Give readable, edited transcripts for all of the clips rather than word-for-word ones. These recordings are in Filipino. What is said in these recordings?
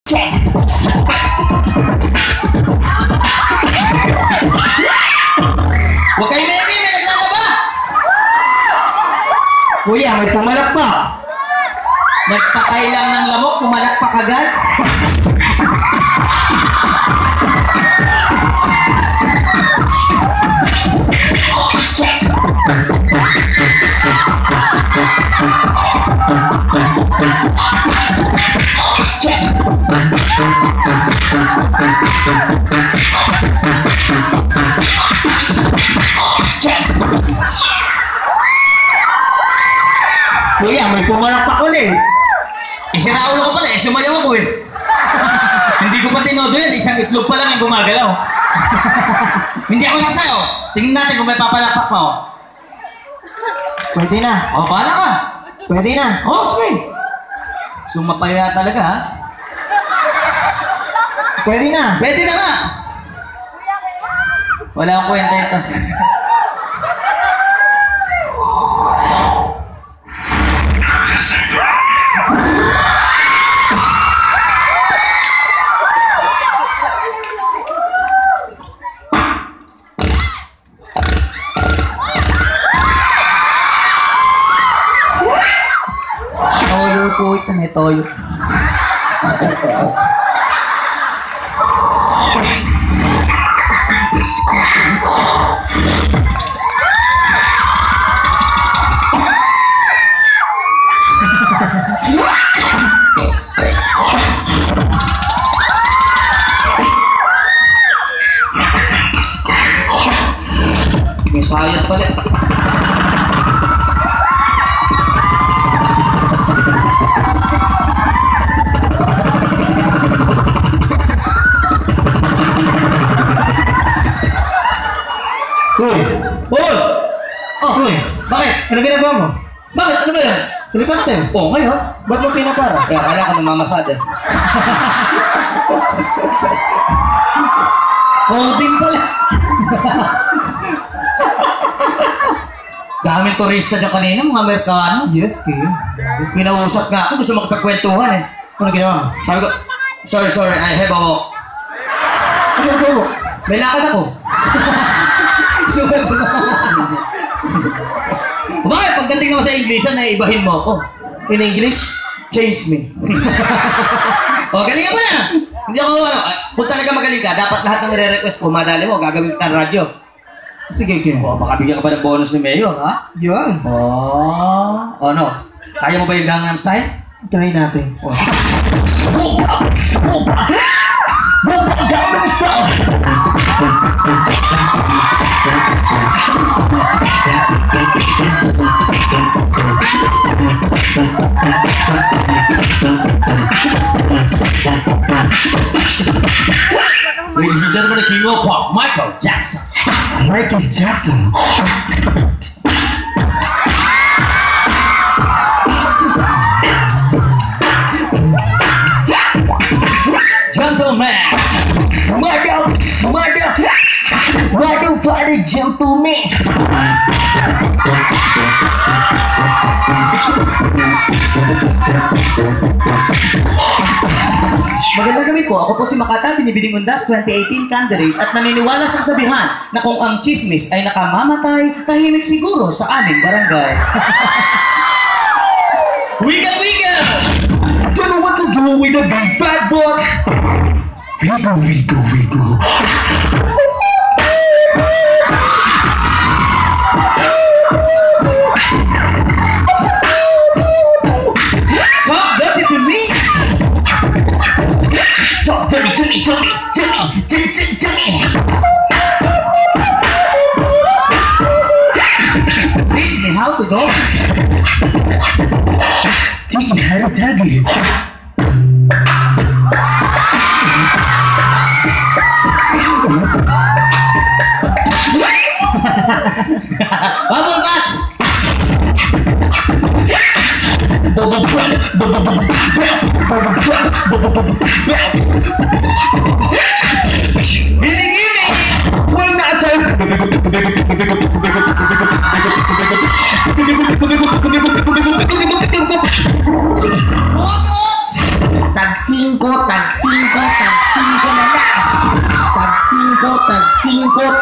Huwag kayo may naglalaba! Kuya, may pumalakpak. Nagpatay lang ng lamok, pumalakpak agad. Kuya, may pumalakpak ulit. Isinaulo ko pala, sumayaw ako eh. Hindi ko pa tinodo yan, isang itlog pa lang yung gumagalaw. Hindi ako nasayaw. Tingnan natin kung may papalakpak pa oh. Pwede na. O, bahala ka. Pwede na. O, sige. Sumapaya talaga ha. Pwede na. Pwede na nga. Wala akong kwenta ito. Toyo po ito, may toyo. May sayang pala. Uy! Paul! Oh, Uy! bakit? Ano ginagawa mo? Bakit? Ano ba yan? Helicopter. Oh, ngayon? Ba't mo pinapara? Kaya akala ko namamasada. Holding pala. Daming turista dyan kanina, mga Amerikano. Yes, kaya. Pinausap nga ako, gusto makipagkwentuhan eh. Ano ginawa mo? Sabi ko, sorry, I have a walk. Ano ginawa mo? May lakad ako. Bakit? Pagdating naman sa Inglesan, naibahin mo ako. In English? Chase me. O, galingan mo na. Hindi ako, kung talaga magaling ka, dapat lahat ng nire-request ko, madali mo, gagawin kita ng radyo. Sige, kaya. O, baka bigyan ka pa ng bonus ni Mayor, ha? Yun. O, no? Kaya mo ba yung Gangnam Style? Try natin. Oh. Gangnam Style! Ladies and gentlemen, the King of Pop, Michael Jackson. Michael Jackson. Gentleman. Mother, father, gentleman. Magandang gabi po. Ako po si Makata, Binibining Undas, 2018 candidate at naniniwala sa kasabihan na kung ang chismis ay nakamamatay, tahimik siguro sa aming barangay. Wiggle! Don't know what to do with a big bad boy. Wiggle. Talk dirty to me! Talk dirty to me. Teach me how to go. Teach me how to tag you. Bubble Bats! Gimme! Well, not so. Butos! Tag-5 na lang.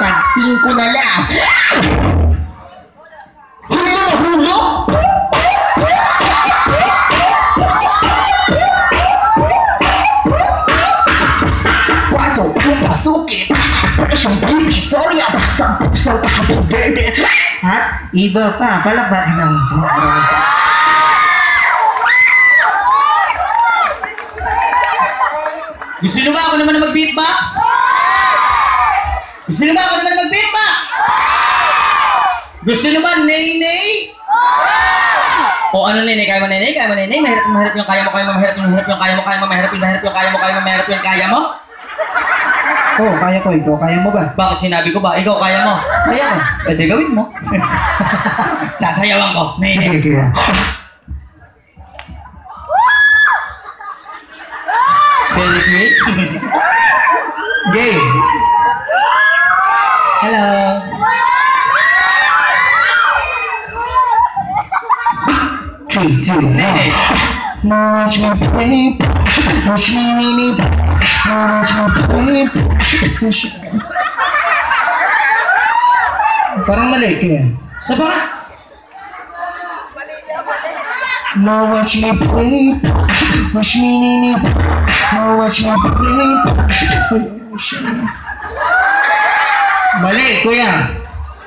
Tag-5 na lang. Hulo na hulo? Pasok yung pasukin. Siyang baby, sorry. Pasok ako, baby. At iba pa, palabain ang Gusto nyo ba ako naman mag-beatbox? Gusto nyo ba ako naman mag-beatbox? Gusto nyo ba, nay-nay? O ano, nay-nay? Kaya mo, nay-nay? Kaya mo, nay-nay? Mahirap yung kaya mo, mahirap yung kaya mo, mahirap yung kaya mo? Oo, kaya ko. Ikaw, kaya mo ba? Bakit sinabi ko ba? Ikaw kaya mo? Kaya ko. Pwede gawin mo. Sasayawan ko. Sige, kaya. Very sweet. Game. Hello. Three, two, one. Nay-nay. Watch me play. Watch me play. Parang mali kaya. Sa baka? Now watch me play. Watch me play. Mali, kuya.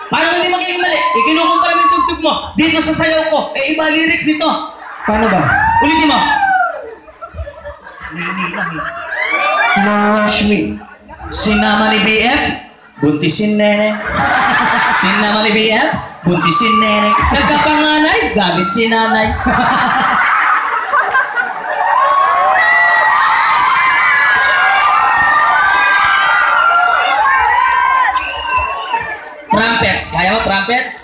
Paano hindi magiging mali? Ikinukumpara mo yung tugtog mo. Dito sa sayaw ko. Eh, iba lyrics nito. Paano ba? Ulitin mo. Now watch me. Sinama ni BF, buntisin nene. Sinama ni BF, buntisin nene. Nagkapanganay, gamit si nanay. Trumpets. Kaya mo trumpets?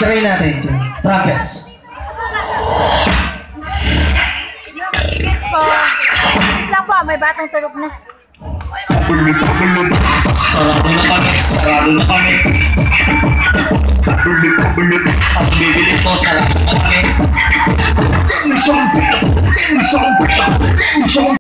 Try natin. Trumpets. Excuse po. Excuse lang po, may batang tulog na. Sarado na kami. Ang bibili ko, sarado na kami. Isang